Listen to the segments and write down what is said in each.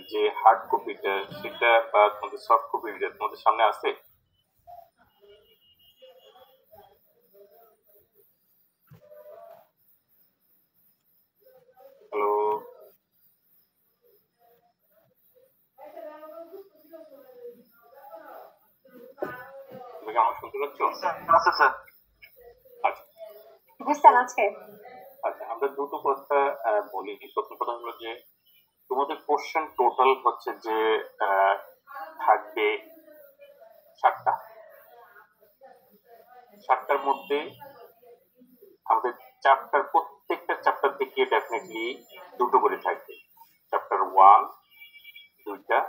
যে হার্ড কপিটা সেটা বা তোমাদের সফট কপিটা তোমাদের সামনে আছে? হ্যালো, তুমি কি আমার শুনতে পাচ্ছ? আচ্ছা স্যার। আচ্ছা হ্যাঁ স্যার আছে। আচ্ছা, আমরা দুটো কথা বলি। প্রথম কথা হলো যে তোমাদের কোশ্চেন টোটাল হচ্ছে যে আহ, থাকবে 7টা। 7টার মধ্যে আমাদের চ্যাপ্টার, প্রত্যেকটা চ্যাপ্টার থেকে ডেফিনেটলি দুটো করে থাকবে। চ্যাপ্টার 1 দুইটা,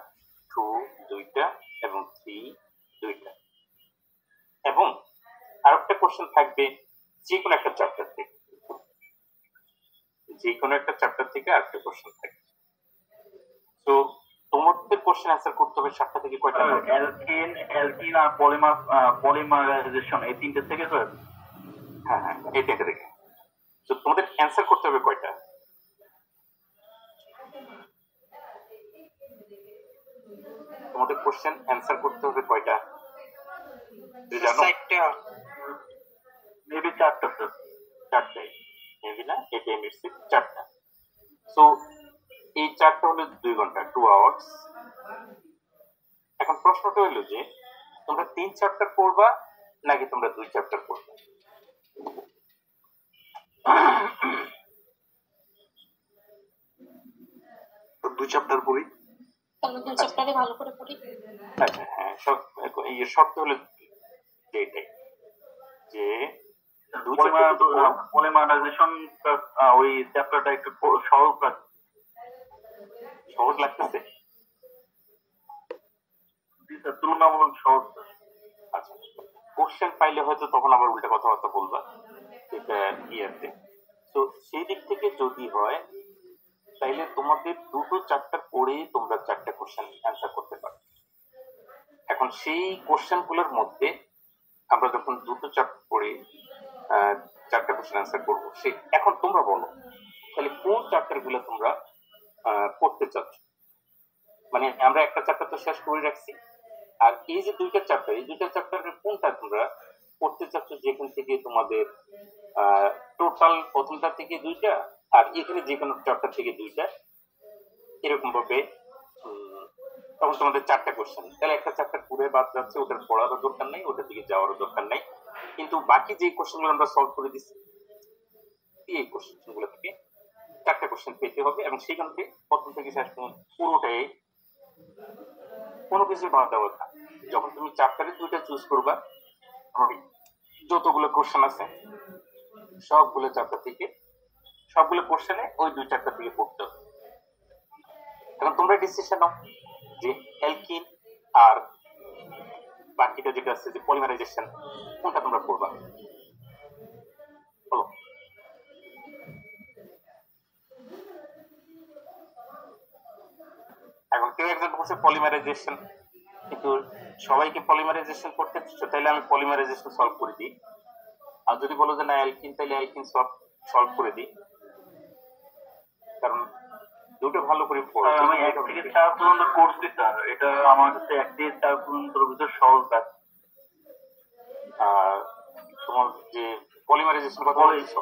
2 দুইটা এবং 3 দুইটা। এবং আরেকটা কোশ্চেন থাকবে যে কোনো একটা চ্যাপ্টার থেকে, যে কোনো একটা চ্যাপ্টার থেকে আরেকটা কোশ্চেন থাকবে। তো তোমাদের কোশ্চেন অ্যান্সার করতে হবে 7টা থেকে কয়টা? অ্যালকিন আর পলিমারাইজেশন এই তিনটে থেকে স্যার। হ্যাঁ হ্যাঁ, এই তিনটে থেকে। তো তোমাদের অ্যান্সার করতে হবে কয়টা? তোমাদের কোশ্চেন অ্যান্সার করতে হবে কয়টা জানো? মেবি 4টা স্যার। 4টাই মেবি না, এটা মিটছে 4টা। সো এই 4টা হলো 2 ঘন্টা, 2 আওয়ার্স। এখন প্রশ্নটা হলো যে তোমরা 3 চ্যাপ্টার পড়বা নাকি তোমরা 2 চ্যাপ্টার পড়বা? 2 চ্যাপ্টার পড়ি। তাহলে 2 চ্যাপ্টারে ভালো করে পড়ি। আচ্ছা হ্যাঁ, এই শর্ত হলো এটাই যে 2 চ্যাপ্টার পলিমারাইজেশন ওই চ্যাপ্টারটা একটু সহজ লাগে। সহজ লাগতেছে? তুলনামূলক সহজ। আচ্ছা, কোশ্চেন পাইলে হয়তো তখন আবার উল্টা কথাবার্তা বলবা, এটা ইয়েতে। তো সেই দিক থেকে যদি হয় তাইলে তোমাদের দুটো চ্যাপ্টার পড়েই তোমরা 4টা কোশ্চেন অ্যান্সার করতে পারো। এখন সেই কোশ্চেন গুলোর মধ্যে আমরা যখন দুটো চ্যাপ্টার পড়ে 4টা কোশ্চেন অ্যান্সার করবো, সেই এখন তোমরা বলো তাহলে কোন চ্যাপ্টার গুলো তোমরা পড়তে চাচ্ছ। মানে আমরা একটা চ্যাপ্টার তো শেষ করে রাখছি, আর এই যে দুইটা চ্যাপ্টার, এই দুইটা চ্যাপ্টারের কোনটা তোমরা পড়তে চাচ্ছ, যেখান থেকে তোমাদের টোটাল প্রথমটা থেকে 2টা আর এখানে যে কোনো চ্যাপ্টার থেকে 2টা, এরকম ভাবে তখন তোমাদের 4টা কোশ্চেন। তাহলে একটা চ্যাপ্টার পুরো বাদ যাচ্ছে, ওটার পড়ারও দরকার নেই, ওটার দিকে যাওয়ারও দরকার নেই। কিন্তু বাকি যে কোশ্চেনগুলো আমরা সলভ করে দিচ্ছি, এই কোশ্চেনগুলো থেকে 4টা কোশ্চেন পেতে হবে এবং সেখান থেকে প্রথম থেকে শেষ পর্যন্ত পুরোটাই, কোনো কিছু বাদ দেওয়া না। যখন তুমি চ্যাপ্টারে 2টা চুজ করবা, যতগুলো কোশ্চেন আছে সবগুলো চ্যাপ্টার থেকে, সবগুলো কোশ্চেনে ওই 2 চ্যাপ্টার থেকে পড়তে হবে। এখন তোমরা ডিসিশন নাও যে অ্যালকিন আর বাকিটা যেটা আছে যে পলিমারাইজেশন, কোনটা তোমরা পড়বা বলো। এখন কেউ একজন বলছে পলিমারাইজেশন, কিন্তু সবাইকে পলিমারাইজেশন করতে দিচ্ছ, তাইলে আমি পলিমারাইজেশন সলভ করে দিই। আর যদি বলো যে না অ্যালকিন, তাইলে অ্যালকিন সলভ করে দিই, কারণ দুটো ভালো করে পড়ো। আমি 1 থেকে 4 পর্যন্ত করছি স্যার, এটা আমার কাছে 1 থেকে 4 পর্যন্ত ভিতর সহজ লাগে। তোমার যে পলিমারাইজেশন কথা বলছো,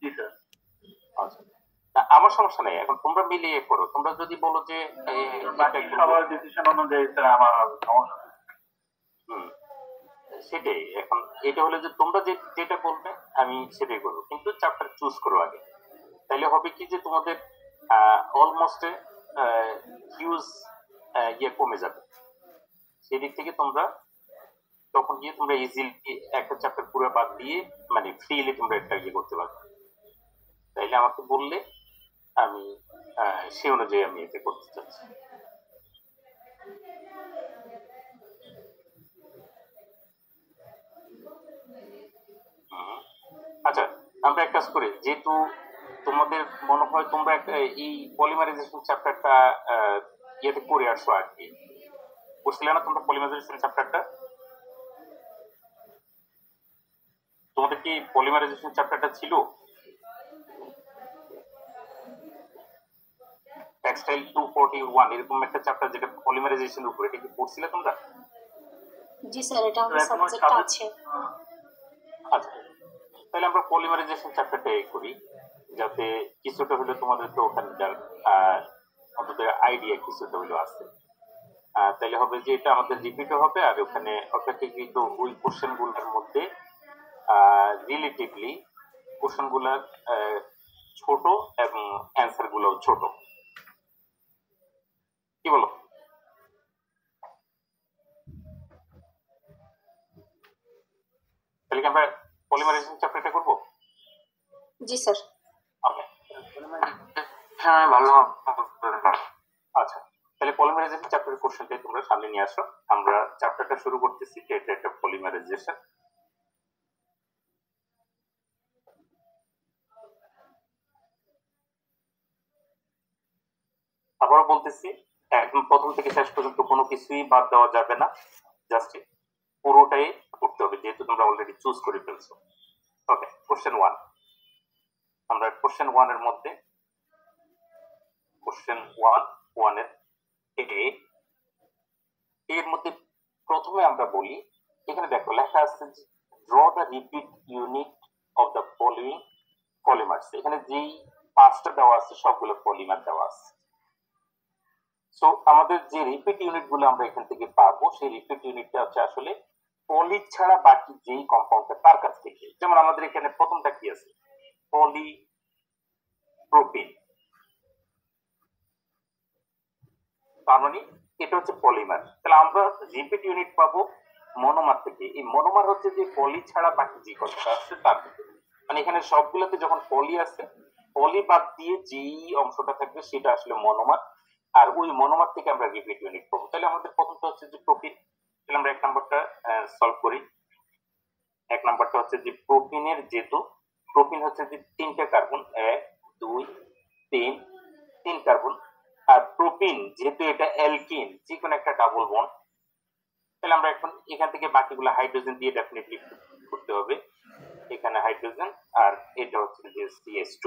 জি স্যার। আচ্ছা, আমার সমস্যা নেই, এখন তোমরা মিলিয়ে করো। তোমরা যদি বলো যে বাকি সবার ডিসিশন অনুযায়ী স্যার আমার সমস্যা নেই। সেটাই। এখন এটা হলো যে তোমরা যেটা বলবে আমি সেটাই করবো, কিন্তু চ্যাপ্টার চুজ করো আগে। তাইলে হবে কি যে তোমাদের অলমোস্ট হিউজ ইয়ে কমে যাবে। সেদিক থেকে তোমরা তখন গিয়ে তোমরা ইজিলি একটা চ্যাপ্টার পুরো বাদ দিয়ে মানে ফ্রিলি তোমরা একটা ইয়ে করতে পারবে। তাইলে আমাকে বললে আমি সে অনুযায়ী আমি এটা করতে চাচ্ছি। আচ্ছা, আমরা এক কাজ করি, যেহেতু তোমাদের মনে হয় তোমরা একটা এই পলিমারাইজেশন চ্যাপ্টারটা ইয়েতে করে আসছো আর কি, বুঝছিলে না তোমরা পলিমারাইজেশন চ্যাপ্টারটা? তোমাদের কি পলিমারাইজেশন চ্যাপ্টারটা ছিল? টেক্সটাইল 241 এরকম একটা চ্যাপ্টার যেটা পলিমারাইজেশনের উপর, এটা কি পড়ছিলে তোমরা? জি স্যার, এটা তো আমাদের এখন ওই সাবজেক্টে সাবজেক্ট আছে। আচ্ছা, তাহলে আমরা পলিমারাইজেশন চ্যাপ্টারটা করি, যাতে কিছুটা হলে তোমাদের তো ওখানকার অন্তত আইডিয়া কিছুটা হলেও আছে। তাহলে হবে যে এটা আমাদের রিপিটও হবে, আর ওখানে অপেক্ষাকৃত ওই কোশ্চেন গুলোর মধ্যে রিলেটিভলি কোশ্চেন গুলার ছোট এবং অ্যান্সার গুলো ছোট। কি বলো? তাহলে কি আমরা পলিমারাইজেশন চ্যাপ্টারটা করবো? জি স্যার। ওকে, হ্যাঁ ভালো আচ্ছা, তাহলে পলিমারাইজেশন চ্যাপ্টারের কোশ্চেনটাই তোমরা সামনে নিয়ে আসো। আমরা চ্যাপ্টারটা শুরু করতেছি, যে এটা একটা পলিমারাইজেশন। আবারও বলতেছি, একদম প্রথম থেকে শেষ পর্যন্ত কোনো কিছুই বাদ দেওয়া যাবে না, জাস্ট পুরোটাই করতে হবে, যেহেতু তোমরা অলরেডি চুজ করে ফেলছো। ওকে, কোশ্চেন 1। আমরা কোশ্চেন 1 এর মধ্যে কোশ্চেন 1 এর এর মধ্যে প্রথমে আমরা বলি, এখানে দেখো লেখা আছে draw the repeat unit of the following polymers. এখানে যেই পাঁচটা দেওয়া আছে সবগুলো পলিমার দেওয়া আছে। সো আমাদের যে রিপিট ইউনিট গুলো আমরা এখান থেকে পাবো, সেই রিপিট ইউনিটটা হচ্ছে আসলে পলি ছাড়া বাকি যেই কম্পাউন্ডটা তার কাছ থেকে। যেমন আমাদের এখানে প্রথমটা কি আছে, পলি প্রোপিন, তার মানে এটা হচ্ছে পলিমার। তাহলে আমরা রিপিট ইউনিট পাবো মনোমার থেকে। এই মনোমার হচ্ছে যে পলি ছাড়া বাকি যে কথাটা আছে তার থেকে, মানে এখানে সবগুলোতে যখন পলি আছে, পলি বাদ দিয়ে যেই অংশটা থাকবে সেটা আসলে মনোমার, আর ওই মনোমার থেকে আমরা রিপিট ইউনিট পাবো। তাহলে আমাদের প্রথমটা হচ্ছে যে প্রোপিন। তাহলে আমরা এক নাম্বারটা সলভ করি। এক নাম্বারটা হচ্ছে যে প্রোপিনের, যেহেতু প্রোপিন হচ্ছে যে তিনটা কার্বন, 1 2 3, 3 কার্বন। আর প্রোপিন যেহেতু এটা অ্যালকিন, যে কোনো একটা ডাবল বন্ড, তাহলে আমরা এখন এখান থেকে বাকিগুলো হাইড্রোজেন দিয়ে ডেফিনেটলি করতে হবে। এখানে হাইড্রোজেন, আর এটা হচ্ছে যে CH2।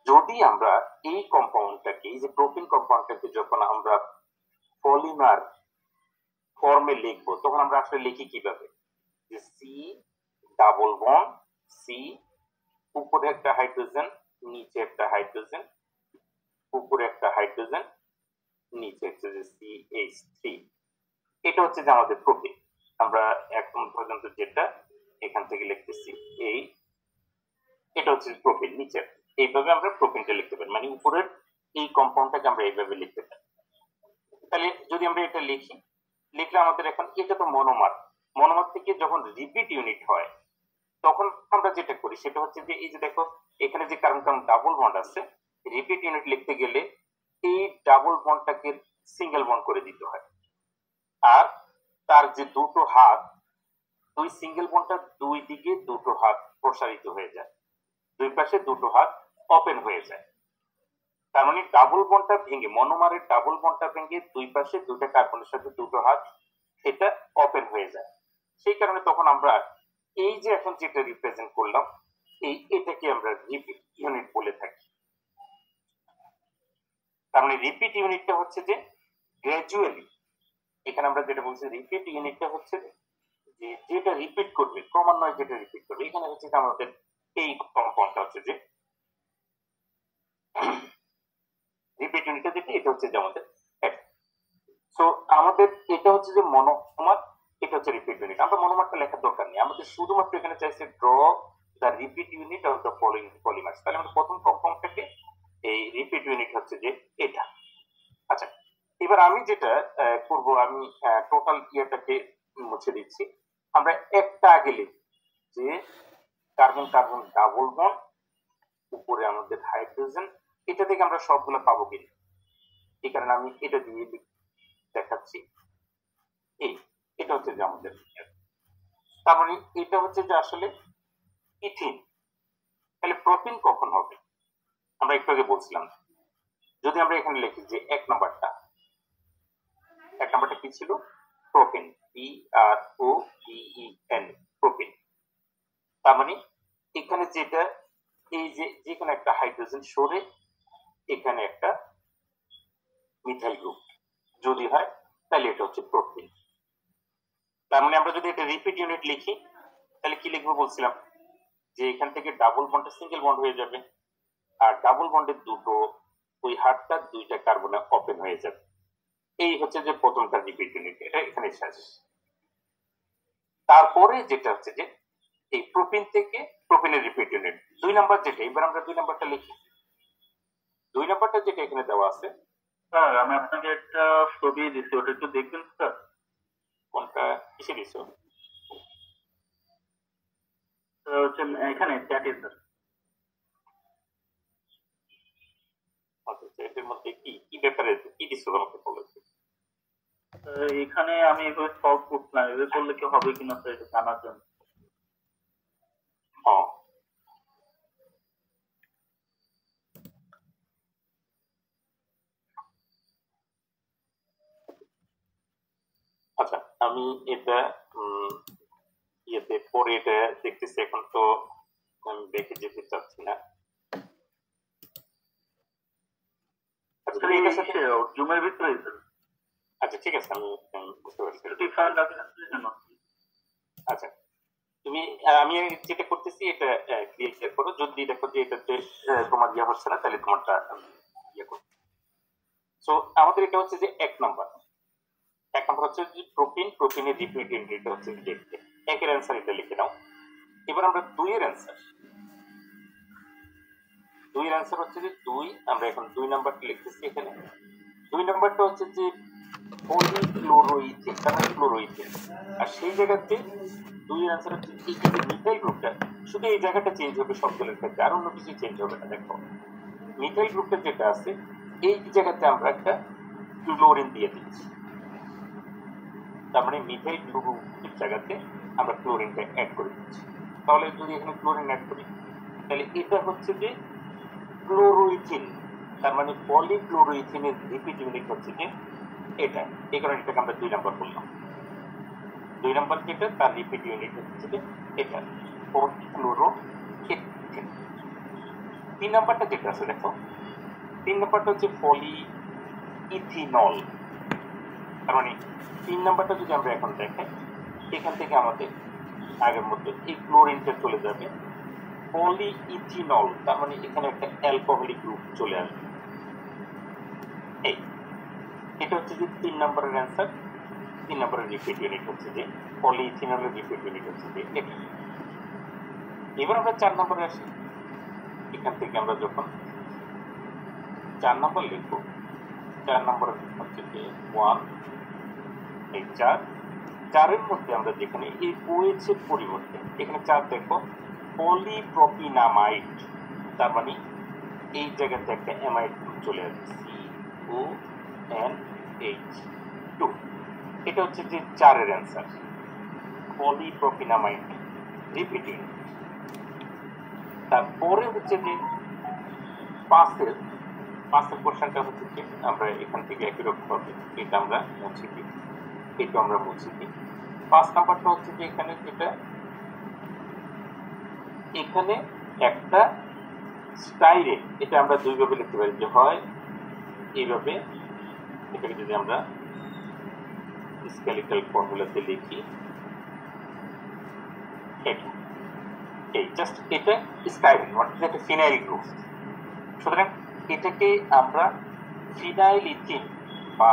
যদি আমরা এই কম্পাউন্ডটাকে, এই যে প্রোপিন কম্পাউন্ডটাকে যখন আমরা পলিমার ফর্মে লিখবো, তখন আমরা আসলে লিখি কিভাবে, যে সি ডাবল বন্ড সি, উপরে একটা হাইড্রোজেন, নিচে একটা হাইড্রোজেন, উপরে একটা হাইড্রোজেন, নিচে হচ্ছে যে CH3। এটা হচ্ছে যে আমাদের প্রোপিন। আমরা এখন পর্যন্ত যেটা এখান থেকে লিখতেছি, এই এটা হচ্ছে প্রোপিন নিচে। এইভাবে আমরা প্রোপিনটা লিখতে পারি, মানে উপরের এই কম্পাউন্ডটাকে আমরা এইভাবে লিখতে পারি। তাহলে যদি আমরা এটা লিখি, লিখলে আমাদের এখন এটা তো মনোমার, মনোমার থেকে যখন রিপিট ইউনিট হয় তখন আমরা যেটা করি সেটা হচ্ছে যে এই যে দেখো এখানে যে কারণ কারণ ডাবল বন্ড আছে, রিপিট ইউনিট লিখতে গেলে এই ডাবল বন্ডটাকে সিঙ্গেল বন্ড করে দিতে হয়। আর তার যে দুটো হাত, দুই সিঙ্গেল বন্ডটা দুই দিকে দুটো হাত প্রসারিত হয়ে যায়, দুই পাশে দুটো হাত ওপেন হয়ে যায়। তার মানে ডাবল বন্ডটা ভেঙে, মনোমারের ডাবল বন্ডটা ভেঙে দুই পাশে দুটো কার্বনের সাথে দুটো হাত এটা ওপেন হয়ে যায়। সেই কারণে তখন আমরা এই যে এখন যেটা রিপ্রেজেন্ট করলাম, এটাকে আমরা রিপিট ইউনিট বলে থাকি। তার মানে রিপিট ইউনিটটা হচ্ছে যে গ্র্যাজুয়ালি, এখানে আমরা যেটা বলছি রিপিট ইউনিটটা হচ্ছে যে যেটা রিপিট করবে, ক্রমান্বয়ে যেটা রিপিট করবে। এখানে হচ্ছে যে আমাদের এই কম্পাউন্ডটা হচ্ছে যে রিপিট ইউনিটটা যেটা, এটা হচ্ছে যে আমাদের সো আমাদের এটা হচ্ছে যে মনোমার, এটা হচ্ছে রিপিট ইউনিট। আমরা মনোমারটা লেখার দরকার নেই, আমাদের শুধুমাত্র এখানে চাইছে draw the repeat unit of the following polymers. তাহলে আমরা প্রথম কম্পাউন্ডটাকে এই রিপিট ইউনিট হচ্ছে যে এটা। আচ্ছা, এবার আমি যেটা করব, আমি টোটাল ইয়েটাকে মুছে দিচ্ছি। আমরা একটা আগে লিখি যে কার্বন কার্বন ডাবল বন্ড, উপরে আমাদের হাইড্রোজেন, এটা থেকে আমরা সবগুলো পাবো কিনা, এই কারণে আমি এটা দিয়ে দেখাচ্ছি। এই এটা হচ্ছে যে আমাদের, তার মানে এটা হচ্ছে যে আসলে ইথিন। তাহলে প্রোপিন কখন হবে আমরা একটু আগে বলছিলাম, যদি আমরা এখানে লিখি যে এক নাম্বারটা কি ছিল, প্রোপিন, PROPEN, প্রোপিন। তার মানে এখানে যেটা এই যে যে কোনো একটা হাইড্রোজেন সরে এখানে একটা মিথাইল গ্রুপ যদি হয় তাহলে এটা হচ্ছে প্রোপিন। তার মানে আমরা যদি এটা রিপিট ইউনিট লিখি তাহলে কি লিখবো বলছিলাম যে এখান থেকে ডাবল বন্ডে সিঙ্গেল বন্ড হয়ে যাবে, আর ডাবল বন্ডের দুটো ওই হাতটা দুইটা কার্বনে ওপেন হয়ে যাবে। এই হচ্ছে যে প্রথমটা রিপিট ইউনিট, এটা এখানে শেষ। তারপরে যেটা হচ্ছে যে এই প্রোপিন থেকে প্রোপিনের রিপিট ইউনিট 2 নাম্বার যেটা, এবার আমরা 2 নাম্বারটা লিখি। 2 নাম্বারটা যেটা এখানে দেওয়া আছে, স্যার আমি আপনাকে একটা ছবি দিচ্ছি, ওটা একটু দেখবেন স্যার। কোনটা কিসে দিছো? হচ্ছে এখানে চ্যাটে স্যার। আচ্ছা, এটার মধ্যে কি কি ব্যাপারে কি দিছো আমাকে বলো। এখানে আমি এভাবে সলভ করছিলাম, এভাবে করলে কি হবে কিনা স্যার এটা জানার জন্য। হ্যাঁ, আচ্ছা আমি এটা ইয়েতে পরে এটা দেখতেছি, এখন তো আমি দেখে যেতে চাচ্ছি না। আচ্ছা তুমি এটার সাথে জুমের ভিতরে স্যার। আচ্ছা ঠিক আছে, আমি বুঝতে পারছি। একটু ফাইল রাখেন জন্য। আচ্ছা তুমি আমি যেটা করতেছি এটা ক্লিয়ার করো, যদি দেখো যে এটাতে তোমার ইয়ে হচ্ছে না তাহলে তোমারটা ইয়ে করো। সো আমাদের এটা হচ্ছে যে 1 নাম্বার হচ্ছে যে প্রোপিনের রিপিট ইউনিট হচ্ছে যে একের অ্যান্সার এটা লিখে নাও। এবার আমরা 2 এর অ্যান্সার হচ্ছে যে 2, আমরা এখন 2 নাম্বারটা লিখতেছি এখানে। 2 নাম্বারটা হচ্ছে যে পলিক্লোরোইথিন, তার মানে ক্লোরোইথিন, আর সেই জায়গাতে 2 এর অ্যান্সার হচ্ছে এই যে মিথাইল গ্রুপটা, শুধু এই জায়গাটা চেঞ্জ হবে সবগুলোর ক্ষেত্রে, আর অন্য কিছু চেঞ্জ হবে না। দেখো মিথাইল গ্রুপটা যেটা আছে এই জায়গাতে আমরা একটা ক্লোরিন দিয়ে দিচ্ছি, তার মানে মিথাইল গ্রুপের জায়গাতে আমরা ক্লোরিনটা অ্যাড করে দিচ্ছি। তাহলে যদি এখানে ক্লোরিন অ্যাড করি তাহলে এটা হচ্ছে যে ক্লোরোইথিন, তার মানে পলিক্লোরোইথিনের রিপিট ইউনিট হচ্ছে যে এটা, এই কারণে এটাকে আমরা 2 নাম্বার বললাম। 2 নাম্বার যেটা তার রিপিট ইউনিট হচ্ছে যে এটা পলিক্লোরোইথিন। 3 নাম্বারটা যেটা আছে দেখো, 3 নাম্বারটা হচ্ছে পলিইথিনল, তার মানে 3 নাম্বারটা যদি আমরা এখন দেখাই এখান থেকে আমাদের আগের মতো এই ক্লোরিনটা চলে যাবে পলিইথিনল, তার মানে এখানে একটা অ্যালকোহলিক গ্রুপ চলে আসবে। এই এটা হচ্ছে যে 3 নাম্বারের অ্যান্সার। 3 নাম্বারের রিপিট ইউনিট হচ্ছে যে পলিইথিনলের রিপিট ইউনিট হচ্ছে যে এটা। এবার আমরা 4 নম্বরে আসি। এখান থেকে আমরা যখন 4 নম্বর লিখব, 4 নম্বর হচ্ছে যে 1 এই 4 এর মধ্যে আমরা যেখানে এই OH এর পরিবর্তে এখানে 4 দেখো পলিপ্রোপিনামাইড, তার মানে এই জায়গাতে একটা অ্যামাইড গ্রুপ চলে আসবে CONH2, এটা হচ্ছে যে 4 এর অ্যান্সার পলিপ্রোপিনামাইড রিপিটিং। তারপরে হচ্ছে যে 5 এর কোশ্চেনটা হচ্ছে যে আমরা এখান থেকে একই রকম ভাবে এটা আমরা মুছে দিই, এটা আমরা মুছে দিই। 5 নাম্বারটা হচ্ছে যে এখানে যেটা এখানে একটা স্টাইরেন, এটা আমরা 2 ভাবে লিখতে পারি, যে হয় এইভাবে, এটাকে যদি আমরা স্কেলিটাল ফর্মুলাতে লিখি এটা, এই জাস্ট এটা স্টাইরেন মানে একটা ফিনাইল গ্রুপ, সুতরাং এটাকে আমরা ফিনাইল ইথিন বা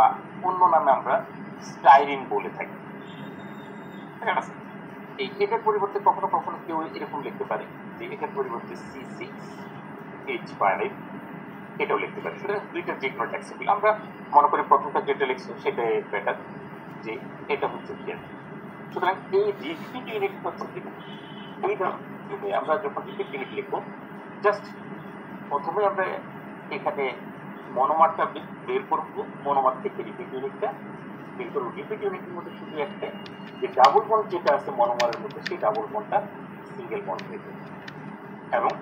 অন্য নামে আমরা স্টাইরিন বলে থাকি। এই এটার পরিবর্তে কখনো কখনো কেউ এরকম লিখতে পারে যে এটার পরিবর্তে C6H5 এটাও লিখতে পারে। সুতরাং দুইটা যে কোনো অ্যাকসেপ্টেবল। আমরা মনে করি প্রথমটা যেটা লিখছি সেটাই বেটার, যে এটা হচ্ছে কি। সুতরাং এই রিপিট ইউনিট হচ্ছে কি, এই ধরনের আমরা যখন রিপিট ইউনিট লিখবো জাস্ট প্রথমে আমরা এখানে মনোমারটা বের করবো, মনোমার থেকে রিপিট ইউনিটটা বের করবো। রিপিট ইউনিটের মধ্যে শুধু একটা যে ডাবল বন্ড যেটা আছে মনোমারের মধ্যে সেই ডাবল বন্ডটা সিঙ্গেল বন্ড হয়ে যাবে, এবং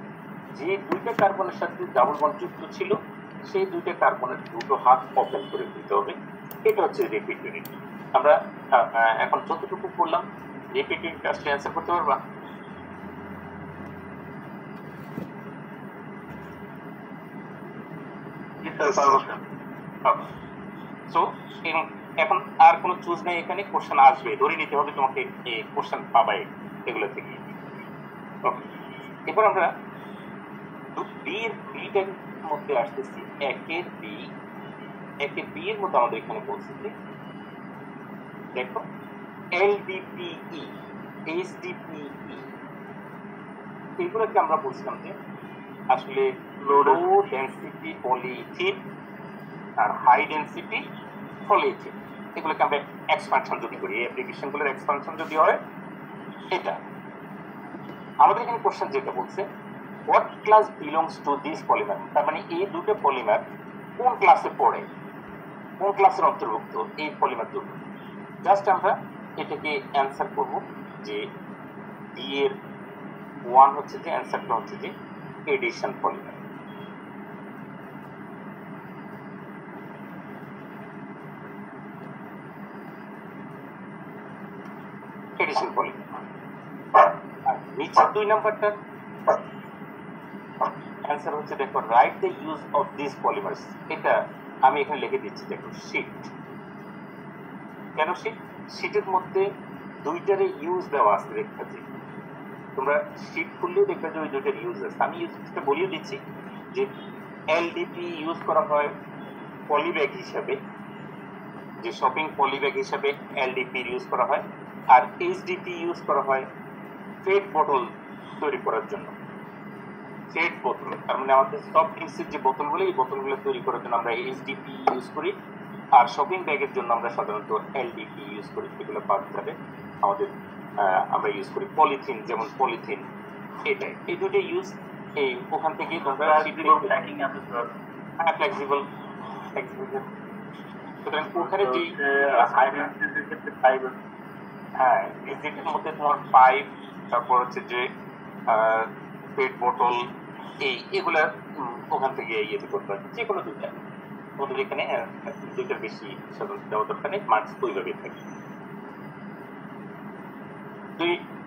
যে 2টা কার্বনের সাথে ডাবল বন্ড যুক্ত ছিল সেই 2টা কার্বনের দুটো হাত ওপেন করে দিতে হবে। এটা হচ্ছে রিপিট ইউনিট। আমরা এখন যতটুকু করলাম রিপিট ইউনিট আসলে অ্যান্সার করতে পারবা? পারবো। সো এখন আর কোনো চুজ নেই, এখানে কোশ্চেন আসবে, ধরে নিতে হবে তোমাকে কোশ্চেন পাবে এগুলো থেকে। ওকে, এবার আমরা বিটার মধ্যে আসতেছি। একের বি এর মধ্যে আমাদের এখানে বলছে যে দেখো এলডিপিই, এইচডিপিই, এগুলোকে আমরা বলছিলাম যে আসলে লো ডেন্সিটি পলিথিন আর হাই ডেন্সিটি পলিথিন, এগুলোকে আমরা এক্সপানশন যদি করি, এই অ্যাপ্লিকেশনগুলোর এক্সপানশন যদি হয়, এটা আমাদের এখানে কোশ্চেন যেটা বলছে what class belongs to this polymer, তার মানে এই দুটো পলিমার কোন ক্লাসে পড়ে, কোন ক্লাসের অন্তর্ভুক্ত এই পলিমার দুটো। জাস্ট আমরা এটাকে অ্যান্সার করব যে ডি এর 1 হচ্ছে যে অ্যান্সারটা হচ্ছে যে এডিশন পলিমার। Addition polymer. আর নিচের 2 নাম্বারটা অ্যান্সার হচ্ছে দেখো write the use of this polymers. এটা আমি এখানে লিখে দিচ্ছি, দেখো শীট। কেন শীট? শীটের মধ্যে দুইটারে ইউজ দেওয়া আছে, দেখতে যে তোমরা শীট খুললেও দেখবে যে ওই দুইটার ইউজ আছে। আমি ইউজটা বলিয়ে দিচ্ছি যে এলডিপি ইউজ করা হয় পলিব্যাগ হিসাবে, যে শপিং পলিব্যাগ হিসাবে এলডিপি ইউজ করা হয়, আর এইচডিপি ইউজ করা হয় ফেড বোতল তৈরি করার জন্য। ফেড বোতল তার মানে আমাদের সফট ড্রিঙ্কসের যে বোতলগুলো, এই বোতলগুলো তৈরি করার জন্য আমরা এইচডিপি ইউজ করি, আর শপিং ব্যাগের জন্য আমরা সাধারণত এলডিপি ইউজ করি। সেগুলো বাদ যাবে আমাদের, আমরা ইউজ করি পলিথিন, যেমন পলিথিন, এটাই এই দুটো ইউজ এই ওখান থেকে তোমরা ফ্লেক্সিবল সুতরাং ওখানে যে হ্যাঁ যেটার মধ্যে তোমার পাইপ, তারপর হচ্ছে যে পেট বোতল, এগুলা ওখান থেকে ইয়েতে করতে হবে, যে কোনো দুইটা। ওদের এখানে দুইটার বেশি সাধারণত দেওয়া দরকার নেই, মার্কস ওইভাবে থাকে।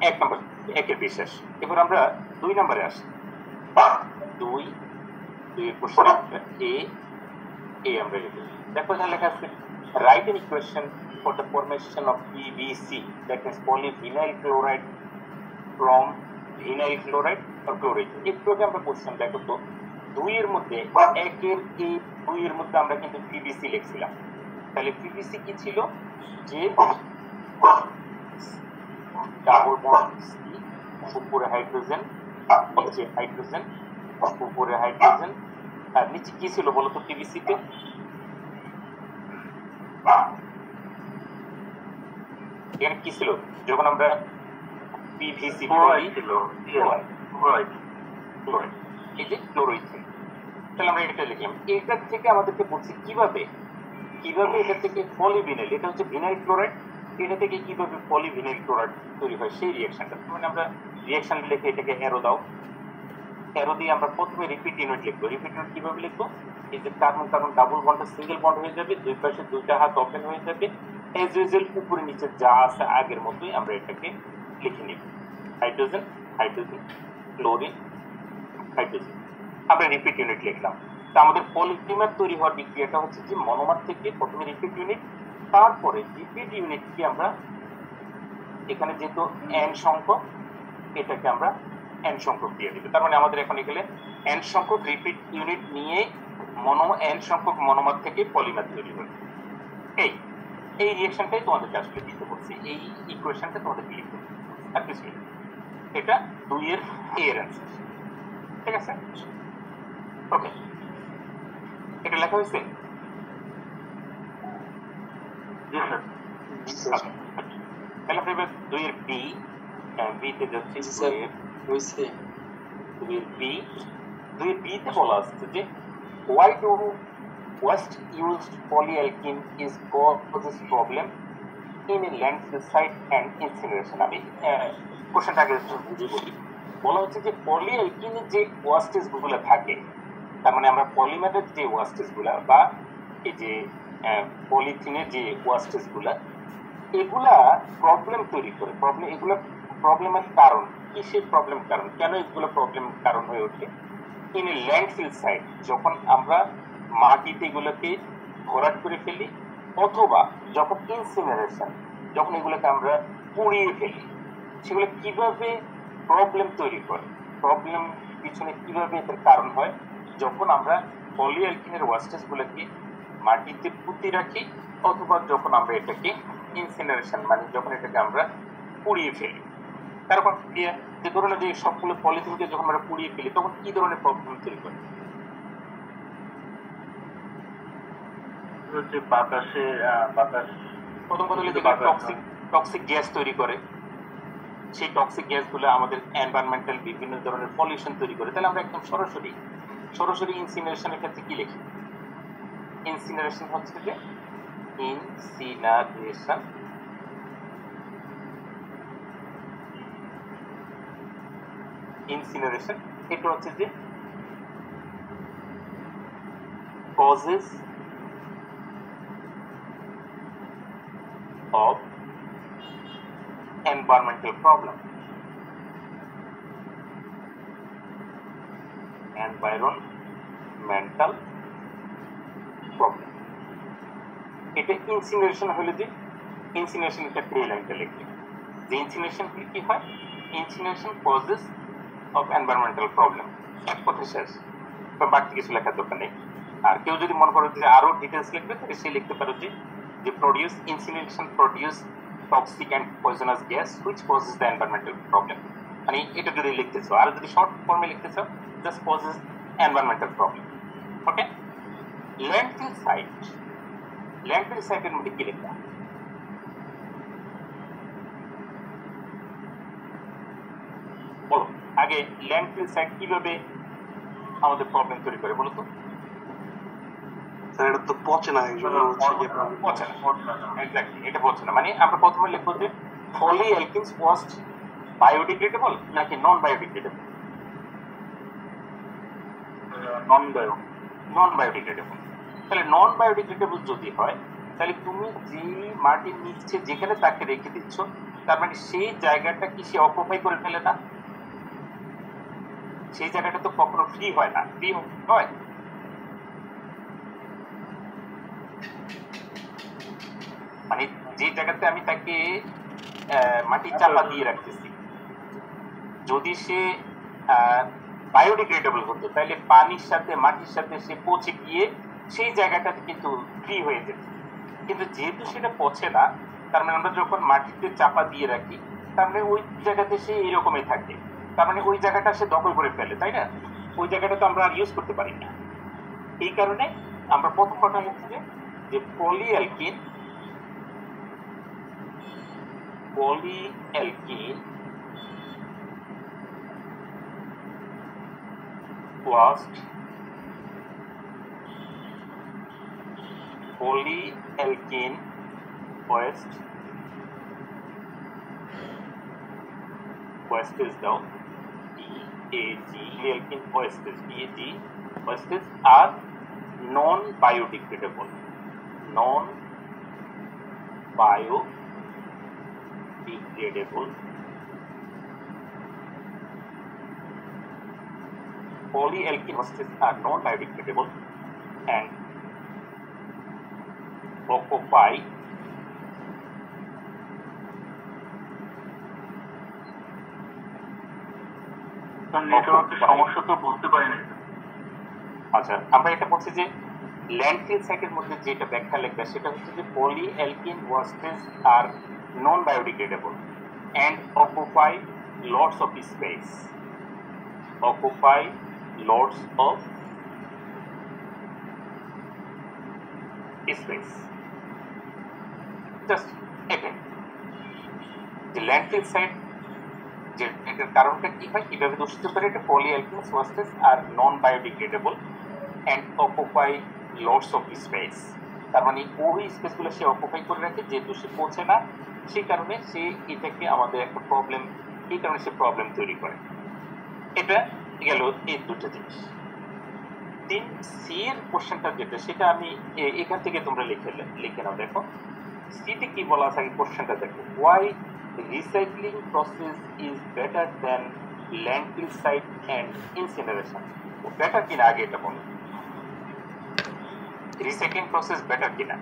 এক নম্বর একের বিশ্বাস। এবার আমরা 2 নম্বরে আসি। 2 কোশ্চেন এ আমরা লিখি। দেখো এখানে লেখা আছে write an equation for the formation of PVC, that means polyvinyl chloride from vinyl chloride or chloride. একটু আগে আমরা বলছিলাম, দেখো তো 2 এর মধ্যে একের এই 2 এর মধ্যে আমরা কিন্তু পিভিসি লিখছিলাম। তাহলে পিভিসি কি ছিল? যে ডাবল বন্ড সি, উপরে হাইড্রোজেন, নিচে হাইড্রোজেন, উপরে হাইড্রোজেন, আর নিচে কি ছিল বলতো পিভিসিতে? এখানে কি ছিল যখন আমরা পিভিসি ছিল? এই যে ক্লোরাইড ছিল। তাহলে আমরা এটা লিখলাম। এটার থেকে আমাদেরকে বলছি কিভাবে এটা থেকে পলিভিনাইল, এটা হচ্ছে ভিনাইল ক্লোরাইড, এটা থেকে কিভাবে পলিভিনাইল ক্লোরাইড তৈরি হয় সেই রিঅ্যাকশনটা। মানে আমরা রিঅ্যাকশন লিখে এটাকে অ্যারো দাও, অ্যারো দিয়ে আমরা প্রথমে রিপিট ইউনিট লিখবো। রিপিট ইউনিট কিভাবে লিখবো? এই যে কার্বন কার্বন ডাবল বন্ডটা সিঙ্গেল বন্ড হয়ে যাবে, দুই পাশে দুইটা হাত ওপেন হয়ে যাবে, এজ ইউজুয়াল উপরে নিচে যা আছে আগের মতোই আমরা এটাকে লিখে নিব। হাইড্রোজেন হাইড্রোজেন ক্লোরিন হাইড্রোজেন, আমরা রিপিট ইউনিট লিখলাম। তা আমাদের পলিমার তৈরি হওয়ার বিক্রিয়াটা হচ্ছে যে মনোমার থেকে প্রথমে রিপিট ইউনিট, তারপরে রিপিট ইউনিটকে আমরা এখানে যেহেতু এন সংখ্যক, এটাকে আমরা এন সংখ্যক দিয়ে দিবে। তার মানে আমাদের এখন এখানে এন সংখ্যক রিপিট ইউনিট নিয়ে এন সংখ্যক মনোমার থেকে পলিমার তৈরি হবে। এই রিঅ্যাকশনটাই তোমাদেরকে আসলে দিতে বলছি, এই ইকুয়েশনটা তোমাদেরকে লিখতে হবে আর কিছু নেই। এটা 2 এর এর অ্যান্সার, ঠিক আছে? ওকে, এটা লেখা হয়েছে? তাহলে আমরা এবার 2 এর বি তে যাচ্ছি। 2 এর বি তে বলা আছে যে why do waste used polyalkene is causes problem in a landfill site and incineration। আমি কোশ্চেনটাকে বুঝে বলি। বলা হচ্ছে যে পলিঅ্যালকিনের যে ওয়াস্টেজ গুলো থাকে, তার মানে আমরা পলিমারের যে ওয়াস্টেজ গুলা বা এই যে পলিথিনের যে ওয়াস্টেজ গুলা, এগুলা প্রবলেম তৈরি করে। এগুলো প্রবলেমের কারণ কিসের প্রবলেম কারণ, কেন এগুলো প্রবলেম কারণ হয়ে ওঠে? ইন এ ল্যান্ডফিল সাইট, যখন আমরা মাটিতে এগুলোকে ভরাট করে ফেলি, অথবা যখন ইনসিনারেশন, যখন এগুলোকে আমরা পুড়িয়ে ফেলি, সেগুলো কিভাবে প্রবলেম তৈরি করে, প্রবলেম পিছনে কিভাবে এটার কারণ হয়, যখন আমরা পলিঅ্যালকিনের ওয়েস্টেজ গুলোকে মাটিতে পুঁতে রাখি, অথবা যখন আমরা এটাকে ইনসিনারেশন মানে যখন এটাকে আমরা পুড়িয়ে ফেলি। তারপর ক্রিয়া যে ধরনের যে সবগুলো পলিথিনকে যখন আমরা পুড়িয়ে ফেলি তখন কি ধরনের প্রবলেম তৈরি করে? হচ্ছে বাতাসে বাতাস প্রথম কথা হলো যে টক্সিক গ্যাস তৈরি করে, সেই টক্সিক গ্যাসগুলো আমাদের এনভায়রনমেন্টাল বিভিন্ন ধরনের পলিউশন তৈরি করে। তাহলে আমরা একদম সরাসরি ইনসিনারেশনের ক্ষেত্রে কি লিখি? ইনসিনারেশন হচ্ছে যে ইনসিনারেশন এটা হচ্ছে যে causes of environmental problem. Environmental problem. এটা ইনসিনারেশন হলে যে ইনসিনারেশন এটা এই লাইনটা লিখবে যে ইনসিনারেশন কি হয়? Incineration causes of environmental problem. এক কথা শেষ, বাড়তি কিছু লেখার দরকার নেই। আর কেউ যদি মনে করো যে আরো ডিটেলস লিখবে তাহলে সে লিখতে পারো যে produce incineration produce toxic and poisonous gas which causes the environmental problem. মানে এটা যদি লিখতেছো, আর যদি শর্ট ফর্মে লিখতেছো জাস্ট কজেস এনভায়রনমেন্টাল প্রবলেম। ওকে, ল্যান্ডফিল সাইটের মধ্যে কি লিখবা? বলো আগে, ল্যান্ডফিল সাইট কিভাবে আমাদের প্রবলেম তৈরি করে বলো তো? স্যার এটা তো পচে না, পচে না, এক্স্যাক্টলি এটা পচে না। মানে আমরা প্রথমে লিখবো যে পলিঅ্যালকিনস ওয়াজ বায়োডিগ্রেডেবল নাকি নন বায়োডিগ্রেডেবল? Non biodegradable. তাহলে নন বায়োডিগ্রেডেবল যদি হয় তাহলে তুমি যে মাটির নিচে যেখানে তাকে রেখে দিচ্ছ তার মানে সেই জায়গাটা কি সে অকুপাই করে ফেলে না? সেই জায়গাটা তো কখনো ফ্রি হয় না, ফ্রি হয়। মানে যে জায়গাতে আমি তাকে মাটি চাপা দিয়ে রাখতেছি, যদি সে বায়োডিগ্রেডেবল হতো তাহলে পানির সাথে মাটির সাথে সে পচে গিয়ে সেই জায়গাটাতে কিন্তু ফ্রি হয়ে যেত। কিন্তু যেহেতু সেটা পচে না, তার মানে আমরা যখন মাটিতে চাপা দিয়ে রাখি তার মানে ওই জায়গাতে সে এইরকমই থাকে, তার মানে ওই জায়গাটা সে দখল করে ফেলে, তাই না? ওই জায়গাটা তো আমরা আর ইউজ করতে পারি না। এই কারণে আমরা প্রথম কথা হচ্ছে যে পলিঅ্যালকিন waste wastes দাও wastes are non biodegradable polyalkene wastes are non biodegradable and occupy নেটওয়ার্কের সমস্যা তো বলতে পারি না। আচ্ছা, আমরা এটা বলছি যে ল্যান্ডফিল সাইটের মধ্যে যেটা ব্যাখ্যা লেখা সেটা হচ্ছে যে polyalkene wastes are non biodegradable and occupy lots of space. Just এটাই যে ল্যান্ডফিল সাইট যে এটার কারণটা কি হয়, কিভাবে দূষিত করে? এটা polyalkene wastes are non biodegradable and occupy lots of space. তার মানে ওই স্পেসগুলো সে অকুপাই করে রাখে, যেহেতু সে পৌঁছে না সেই কারণে সে এটাকে আমাদের একটা প্রবলেম, এই কারণে সে প্রবলেম তৈরি করে। এটা গেল এই দুটো জিনিস। 3C এর কোশ্চেনটা যেটা সেটা আমি এখান থেকে তোমরা লিখে নাও। দেখো সিতে কি বলা আছে, কোশ্চেনটা দেখো, why recycling process is better than landfill site and incineration. Better কিনা আগে এটা বলো। রিসাইক্লিং প্রসেস বেটার কিনা?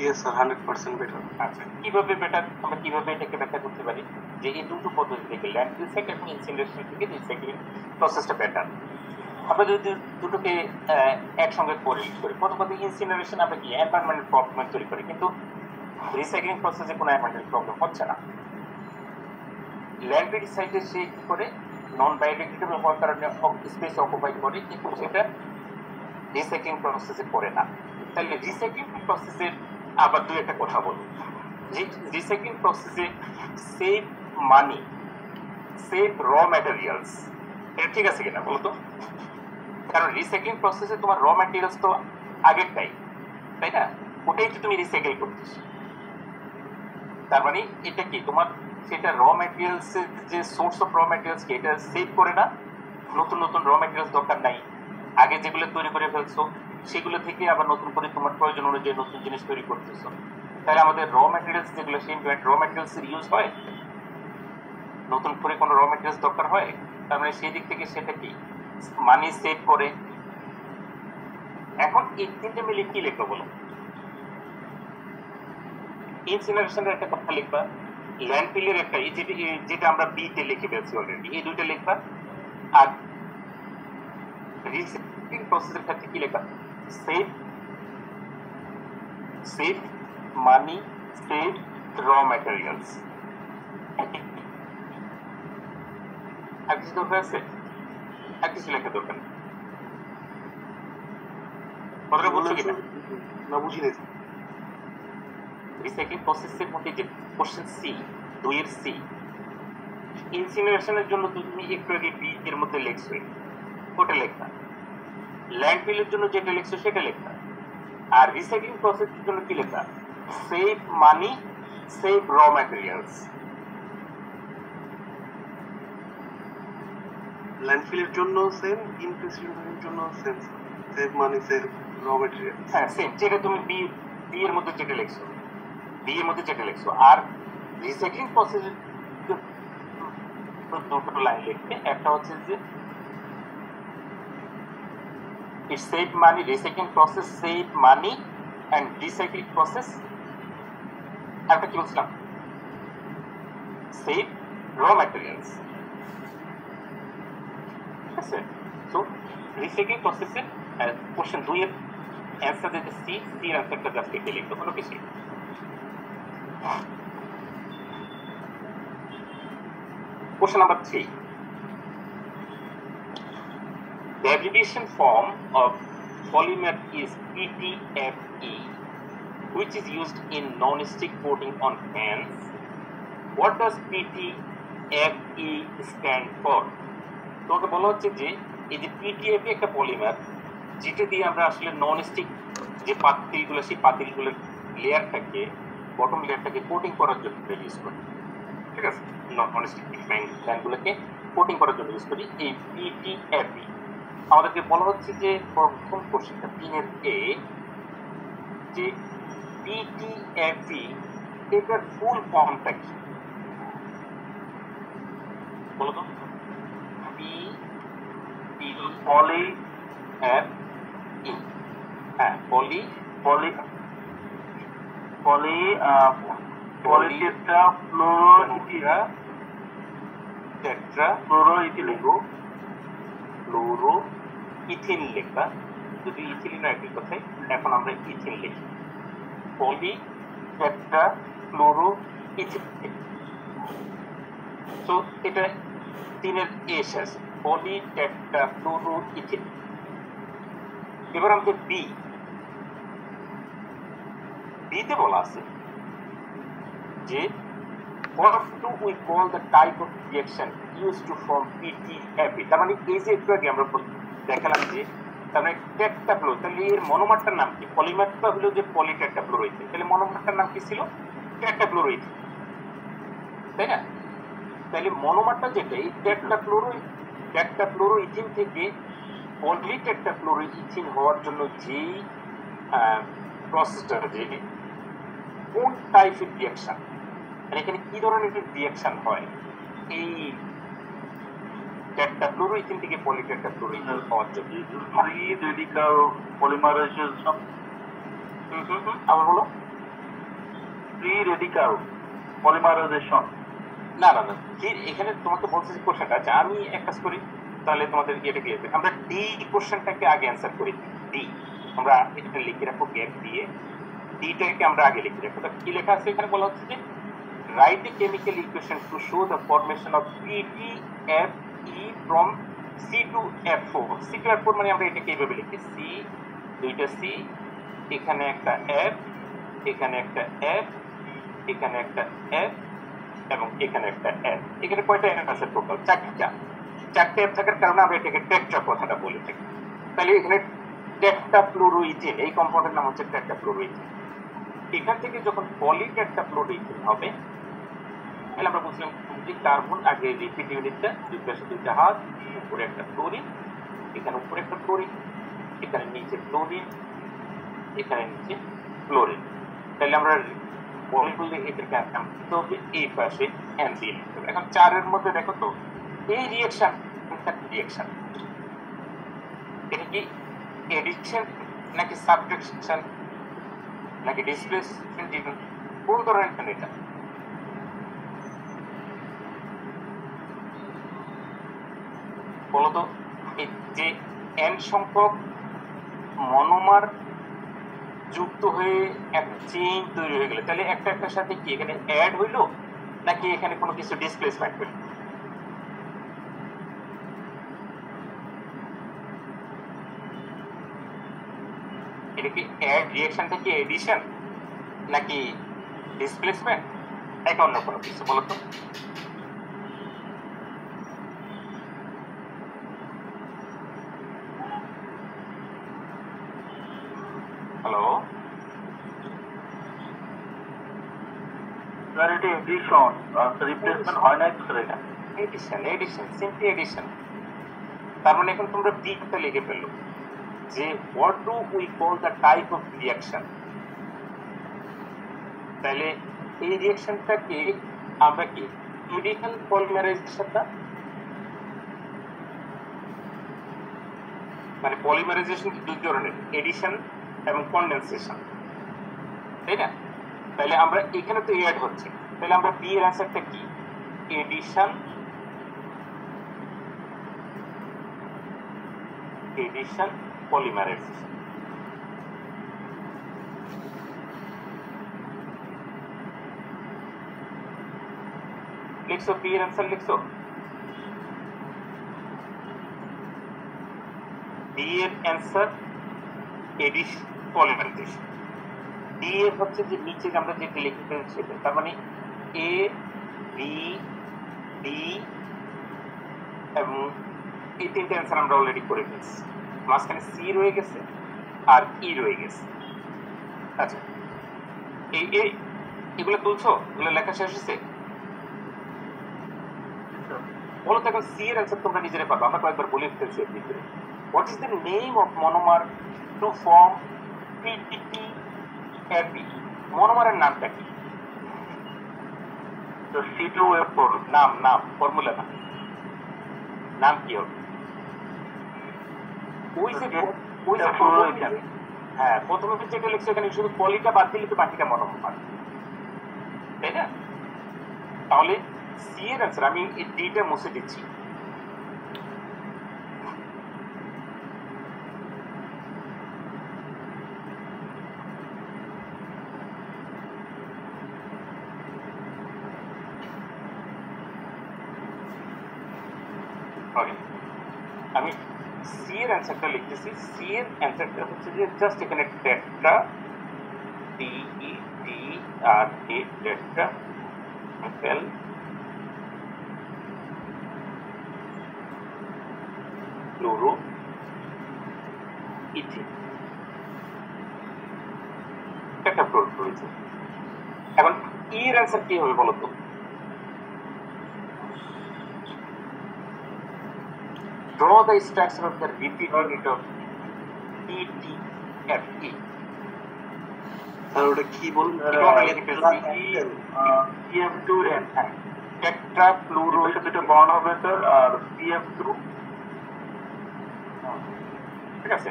Yes sir, 100% better. আচ্ছা, কিভাবে বেটার, আমরা কিভাবে এটাকে ব্যাখ্যা করতে পারি যে এই দুটো পদ্ধতি থেকে ল্যান্ডফিল সাইট এবং ইনসিনারেশন থেকে রিসাইক্লিং প্রসেসটা বেটার? আমরা যদি দুটোকে একসঙ্গে কোরিলেট করি, প্রথমত ইনসিনারেশন আমরা কি এনভায়রনমেন্টাল প্রবলেম তৈরি করি, কিন্তু রিসাইক্লিং প্রসেসে কোনো এনভায়রনমেন্টাল প্রবলেম হচ্ছে না। ল্যান্ডফিল সাইটে সে কি করে নন বায়োডিগ্রেডেবল হওয়ার কারণে স্পেস অকুপাই করে, কিন্তু সেটা রিসাইক্লিং প্রসেসে করে না। তাহলে রিসাইক্লিং প্রসেসের আবার দুই একটা কথা বলবো। রিসাইক্লিং প্রসেসে save money, save raw materials, এটা ঠিক আছে কিনা বলতো? কারণ রিসাইক্লিং প্রসেসে তোমার র ম্যাটেরিয়ালস তো আগেরটাই, তাই না? ওটাই তো তুমি রিসাইকেল করছিস। তার মানে এটা কি তোমার সেটা র ম্যাটেরিয়ালস, যে সোর্স অফ র ম্যাটেরিয়ালস কি এটা সেভ করে না? নতুন নতুন র ম্যাটেরিয়ালস দরকার নাই, আগে যেগুলো তৈরি করে ফেলছো সেগুলো থেকে আবার নতুন করে তোমার প্রয়োজন অনুযায়ী নতুন জিনিস তৈরি করতেছো। তাহলে আমাদের র ম্যাটেরিয়ালস যেগুলো, সেই র ম্যাটেরিয়ালস ইউজ হয়, নতুন করে কোনো র ম্যাটেরিয়ালস দরকার হয়। তার মানে সেই দিক থেকে সেটা কি মানি সেভ করে। এখন এই তিনটে মিলে কি লিখবো বলো? ইনসিনারেশনের একটা কথা লিখবা, ল্যান্ডফিলের একটা, যেটা আমরা বি তে লিখে ফেলছি অলরেডি, এই দুইটা লিখবা। আর রিসাইক্লিং প্রসেসের ক্ষেত্রে কি লিখবা? Save, save money, save raw materials. আর কিছু দরকার আছে? আর কিছু লেখা দরকার নেই। কথাটা বুঝছো কিনা? না, বুঝি নাই। রিসাইক্লিং প্রসেসের মধ্যে যে কোশ্চেন সি, 2 এর সি, ইনসিনারেশনের জন্য তুমি একটু আগে বি এর মধ্যে লিখছো, ওটা লেখা। ল্যান্ডফিলের জন্য যেটা লিখছো সেটা লেখা। আর রিসাইক্লিং প্রসেসের জন্য কি লেখা? Save money, save raw materials. ল্যান্ডফিলের জন্য সেম, ইনসিনারেশনের জন্য same. Save money, save raw material. হ্যাঁ, সেম, যেটা তুমি বি এর মধ্যে যেটা লিখছো, বি এর মধ্যে যেটা লিখছো। আর রিসাইক্লিং প্রসেসের দুটো লাইন লিখবে, একটা হচ্ছে যে it save money, recycling process save money and recycling process একটা কি বলছিলাম? save raw materials, ঠিক আছে? সো রিসাইক্লিং প্রসেসের কোশ্চেন 2 এর অ্যান্সার দিতে সি এর অ্যান্সারটা জাস্ট লিখে লিখতে হলো কিছু। Question number 3. The abbreviation form of polymer is PTFE, which is used in non-stick coating on pans. What does PTFE stand for? তোমাকে বলা হচ্ছে যে এই যে PTFE একটা পলিমার, যেটা দিয়ে আমরা আসলে নন-স্টিক যে পাতিলগুলো, সেই পাতিলগুলোর লেয়ারটাকে, বটম লেয়ারটাকে কোটিং করার জন্য ইউজ করি, ঠিক আছে? নন-স্টিক প্যানগুলোকে কোটিং করার জন্য ইউজ করি এই PTFE। আমাদেরকে বলা হচ্ছে যে প্রথম কোশ্চেনটা 3 এর এ, যে PTFE এটার ফুল ফর্মটা কি বলো তো? পলি হ্যাঁ, পলি পলি পলি পলিটেট্রা ফ্লোরোইথিলিন, টেট্রা ফ্লোরোইথিলিন, ফ্লোরো ইথিন লেখা, যদি ইথিলিন একই কথাই, এখন আমরা ইথিন লিখি, পলি টেট্রা ফ্লোরো ইথিলিন। তো এটা 3 এর এ শেষ, পলি টেট্রা ফ্লোরো ইথিন। এবার আমাদের বিতে বলা আছে যে what do we call the type of reaction used to form PTFE? তার মানে এই যে একটু আগে আমরা দেখালাম যে তার মানে টেট্রাফ্লোর, তাহলে এর মনোমারটার নাম কি? পলিমারটা হলো যে পলিটেট্রাফ্লোরোইথিন, তাহলে মনোমারটার নাম কি ছিল? টেট্রাফ্লোরোইথিন, তাই না? তাহলে মনোমারটা যেটা, এই টেট্রাফ্লোরোইথিন থেকে পলিটেট্রাফ্লোরোইথিন হওয়ার জন্য যেই প্রসেসটা, যে কোন টাইপের রিয়াকশন, মানে এখানে কি ধরনের রিয়াকশন হয়, এই টেট্রাফ্লুরোইথিন থেকে পলিটেট্রাফ্লুরোইথিন হওয়ার জন্য। ফ্রি রেডিক্যাল পলিমারাইজেশন, আবার বলো। Free radical polymerization. না না না, এখানে তোমাকে বলতে যে কোশ্চেনটা আছে, আমি এক কাজ করি তাহলে তোমাদের ইয়েটা ক্লিয়ার করি। আমরা ডি কোশ্চেনটাকে আগে অ্যান্সার করি। ডি আমরা এটা লিখে রাখবো গ্যাপ দিয়ে, ডিটাকে আমরা আগে লিখে রাখবো। কি লেখা আছে এখানে? বলা হচ্ছে যে write a chemical equation to show the formation of PTFE from C to F4। C to F4 মানে আমরা এটাকে এইভাবে লিখি, সি, দুইটা সি, এখানে একটা F, এখানে একটা F, এখানে একটা F এবং এখানে একটা F। এখানে কয়টা F আছে টোটাল? চারটা F থাকার কারণে আমরা এটাকে টেট্রা কথাটা বলে থাকি। তাহলে এখানে টেট্রাফ্লুরোইথিন, এই কম্পাউন্ডের নাম হচ্ছে টেট্রাফ্লুরোইথিন। এখান থেকে যখন পলিটেট্রাফ্লুরোইথিন হবে, তাহলে আমরা বুঝলাম যে কার্বন আগে রিপিট ইউনিটটা, দুই পাশে দুইটা হাত, উপরে একটা ক্লোরিন, এখানে উপরে একটা ক্লোরিন, এখানে নিচে ক্লোরিন, এখানে নিচে ক্লোরিন। তাহলে আমরা পলিগুলো এটাকে আনতে হবে এই পাশে এন দিয়ে লিখতে হবে। এখন চারের মধ্যে দেখো তো এই রিঅ্যাকশন এটা কি এডিশন নাকি সাবট্রাকশন নাকি ডিসপ্লেসমেন্ট, কোন ধরনের এটা? বলতো এই যে এন সংখ্যক মনোমার যুক্ত হয়ে একটা চেইন তৈরি হয়ে গেল, তাহলে একটা একটার সাথে কি এখানে অ্যাড হইলো নাকি এখানে কোনো কিছু ডিসপ্লেসমেন্ট হইল? এটা কি অ্যাড রিঅ্যাকশনটা কি এডিশন নাকি ডিসপ্লেসমেন্ট নাকি অন্য কোনো কিছু? বলতো হ্যালো, স্যার এটা এডিশন, রিপ্লেসমেন্ট হয় না তো স্যার? এটা এডিশন, সিম্পলি এডিশন। তার মানে এখন তোমরা বিটা লিখে ফেললো যে what do we call the type of reaction. তাহলে এই রিঅ্যাকশনটাকে আমরা কি মেডিকেল পলিমারাইজেশনটা, মানে পলিমারাইজেশন দুই ধরনের, এডিশন এবং কনডেনসেশন, তাই না? তাহলে আমরা এখানে তো অ্যাড হচ্ছে, তাহলে আমরা বি এর অ্যান্সারটা কি? Addition polymerization. লিখছো, বি এর অ্যান্সার লিখছো? ডি এর অ্যান্সার এডিশন পলিমারাইজেশন। ডি এর হচ্ছে যে নিচে আমরা যেটা লিখে ফেলছি সেটা, তার মানে এ, বি, ডি এবং এই তিনটে অ্যান্সার আমরা অলরেডি করে ফেলছি। মাঝখানে সি রয়ে গেছে আর ই রয়ে গেছে। আচ্ছা, এগুলো তুলছো? এগুলো লেখা শেষ হয়েছে? বলো তো এখন সি এর অ্যান্সার তোমরা নিজেরা পারবে, আমরা কয়েকবার বলে ফেলছি এর ভিতরে। What is the name of monomer to form PTFE? মনোমারের নামটা কি? C2F4। নাম ফর্মুলা নাম কি হবে? হ্যাঁ, প্রথমে যেটা লিখছে এখানে শুধু পলিটা বাদ দিলে তো বাকিটা মনোমার, তাই না? তাহলে সি এর অ্যান্সার, আমি এই ডিটা মুছে দিচ্ছি। আমি সি এর অ্যান্সারটা লিখতেছি। সি এর অ্যান্সারটা হচ্ছে যে জাস্ট এখানে টেট্রা, TETRA, টেট্রা ফেল ফ্লুরো ইথিন, টেট্রাফ্লুরোইথিন। এখন ই এর অ্যান্সার কি হবে বলো তো? Draw the structure of the repeat unit of PTFE. আর ওটা কি বলুন? CF2N। টেট্রাফ্লুরো, দুইটা দুটো বন্ড হবে স্যার, আর CF2। ঠিক আছে।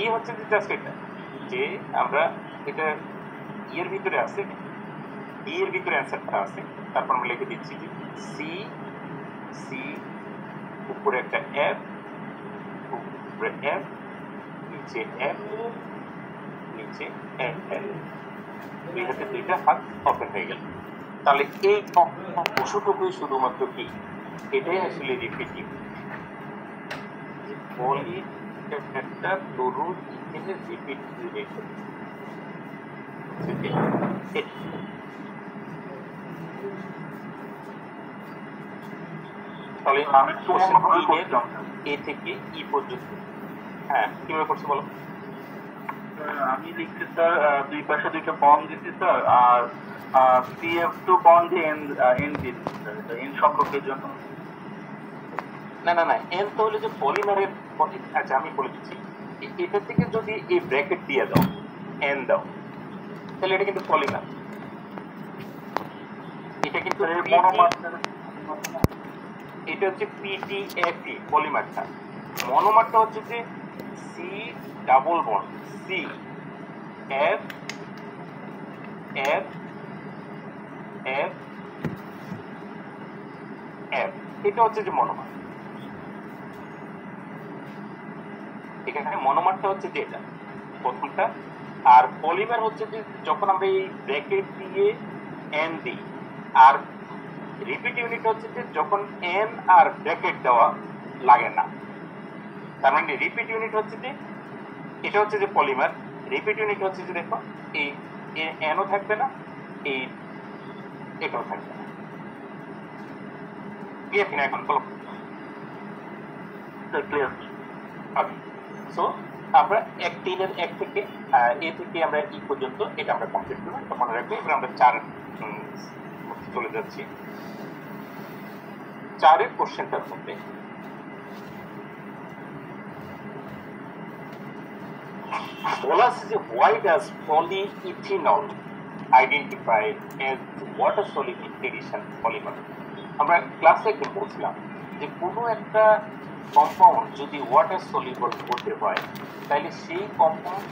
ই হচ্ছে যে জাস্ট এটা, যে আমরা এটা এর ভিতরে আছে, ই এর ভিতরে অ্যান্সারটা আছে, তারপর আমরা লিখে দিচ্ছি যে সি, সি উপরে একটা এফ, উপরে এফ, নিচে এফ, নিচে এফ, এফ, দুই হাতে দুইটা হাত ওপেন হয়ে গেল। তাহলে এই অংশটুকুই শুধুমাত্র কি, এটাই আসলে রিপিটিভ। পলি একটা ফ্লোরো ইথেনের রিপিটিভ রিলেশন। তাহলে আমি তো অন্যভাবে করছিলাম স্যার। এ থেকে ই পর্যন্ত, হ্যাঁ কিভাবে করছে বলো? আমি লিখছি স্যার, দুই পাশে দুইটা বন্ড দিচ্ছি স্যার, আর CF2 বন্ড দিয়ে এন দিচ্ছি স্যার, এটা এন সম্পর্কের জন্য। না না না, এন তো হলো যে পলিমারের, আচ্ছা আমি বলে দিচ্ছি, এটা থেকে যদি এই ব্র্যাকেট দিয়ে দাও, এন দাও, তাহলে এটা কিন্তু পলিমার, এটা কিন্তু স্যার, এই PT মনোমার এটা হচ্ছে PTFE পলিমারটা। মনোমারটা হচ্ছে যে C double bond, C F F F F, এটা হচ্ছে যে মনোমার। এখানে মনোমারটা হচ্ছে যে এটা প্রথমটা, আর পলিমার হচ্ছে যে যখন আমরা এই ব্র্যাকেট দিয়ে এন দিই, আর রিপিট ইউনিট হচ্ছে যে যখন এন আর ব্র্যাকেট দেওয়া লাগে না। তার মানে রিপিট ইউনিট হচ্ছে যে এটা হচ্ছে যে পলিমার, রিপিট ইউনিট হচ্ছে যে দেখো এই এনও থাকবে না, এই এটাও থাকবে না। ক্লিয়ার কিনা এখন বলো? ক্লিয়ার। ওকে, সো আমরা এক তিনের এক থেকে এ থেকে আমরা ই পর্যন্ত এটা আমরা কমপ্লিট করবো, এটা মনে রাখবো। এবার আমরা চার চলে যাচ্ছি। চারের কোশ্চেনটার মধ্যে বলা আছে যে why does polyethanol identify as water soluble addition polymer? আমরা ক্লাসে একদিন বলছিলাম যে কোনো একটা কম্পাউন্ড যদি ওয়াটার সলিবল হতে হয়, তাহলে সেই কম্পাউন্ড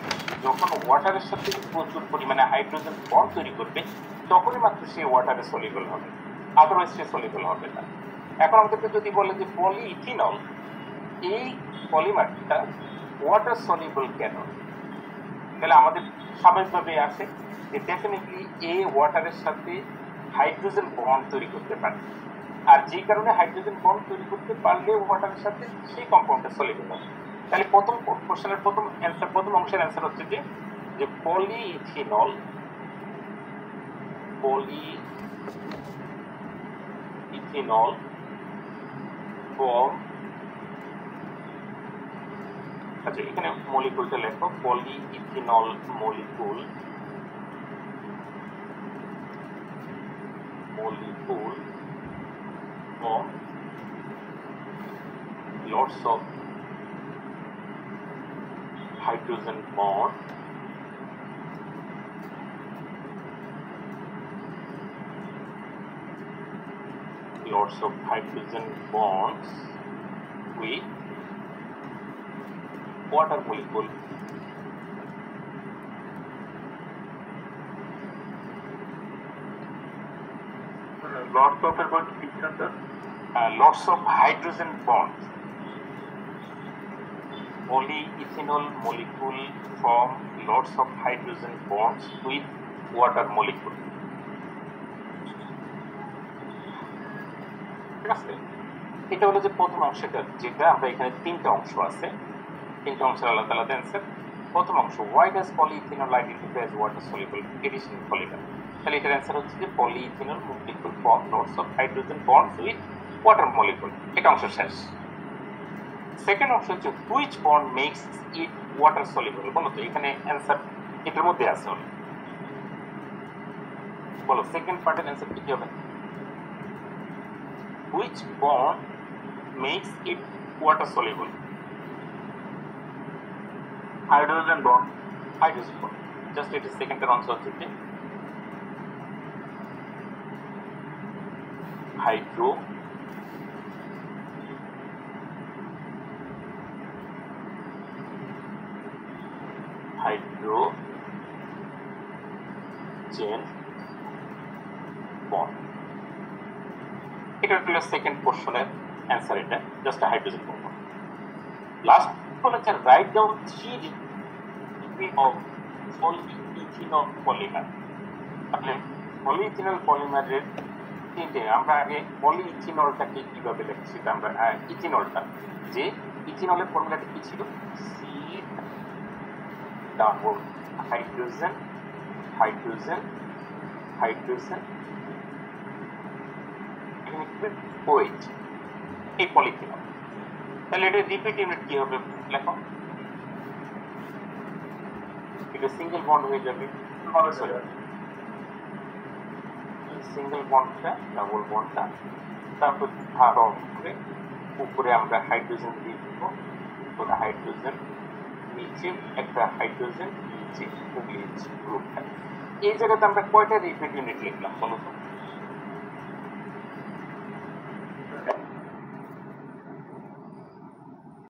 যখন ওয়াটারের সাথে প্রচুর পরিমাণে হাইড্রোজেন বন্ড তৈরি করবে, তখনই মাত্র সে ওয়াটারে সলিবল হবে, আদারওয়াইজ সে সলিবল হবে না। এখন আমাদেরকে যদি বলে যে পলিইথিনল এই পলিমারটা ওয়াটার সলিবল কেন, তাহলে আমাদের স্বাভাবিকভাবে আসে যে ডেফিনেটলি এ ওয়াটারের সাথে হাইড্রোজেন বন্ড তৈরি করতে পারে, আর যে কারণে হাইড্রোজেন বন্ড তৈরি করতে পারলে ওয়াটারের সাথে সেই কম্পাউন্ডটা সলিবল হবে। তাহলে প্রথম কোশ্চেনের প্রথম অ্যান্সার, প্রথম অংশের অ্যান্সার হচ্ছে যে পলিইথিনল, পলিইথিনল ফর্ম, আচ্ছা এখানে মলিকুলটা লেখো, পলিইথিনল molecule, molecule form lots of hydrogen bond lots of hydrogen bonds with water molecule. Lots of এর পর কি লিখছেন sir? Lots of hydrogen bonds. Polyethanol molecule form lots of hydrogen bonds with water molecule. ঠিক আছে, এটা হলো যে প্রথম অংশটা, যেটা আমরা এখানে তিনটা অংশ আছে, তিনটা অংশের আলাদা আলাদা অ্যান্সার। প্রথম অংশ, why does polyethanol identify as water soluble addition polymer? তাহলে এটার অ্যান্সার হচ্ছে যে polyethanol molecule form lots of hydrogen bonds with water molecule, এটা অংশ শেষ। সেকেন্ড অংশ হচ্ছে which bond makes it water soluble? বলো তো, এখানে অ্যান্সার এটার মধ্যে আছে, বলো সেকেন্ড পার্টের অ্যান্সার কি হবে? which bond makes it water soluble? Hydrogen bond. Hydrogen bond. Just it is second answer হচ্ছে যে হাইড্রো হাইড্রোজেন বন্ড। এটা হলো সেকেন্ড পোর্শনের অ্যান্সার, এটা জাস্ট হাইড্রোজেন বন্ড। লাস্ট হচ্ছে write down 3 degree of polyethylene polymer. তাহলে পলিইথিনল পলিমারের তিনটে, আমরা আগে পলিইথিনলটাকে কিভাবে লিখছি, আমরা ইথিনলটা, যে ইথিনলের ফর্মুলাটা কি ছিল, C double hydrogen hydrogen hydrogen OH, এই পলিইথিনল। তাহলে এটা রিপিট ইউনিট কি হবে লেখো, এটা সিঙ্গেল বন্ড হয়ে যাবে, সিঙ্গেল বন্ডটা ডাবল বন্ডটা, তারপর ভাগ করে উপরে আমরা হাইড্রোজেন দিয়ে দিব, হাইড্রোজেন নিচে একটা হাইড্রোজেন নিচে OH গ্রুপটা। এই জায়গাতে আমরা কয়টা রিপিট ইউনিট লিখলাম বলো তো?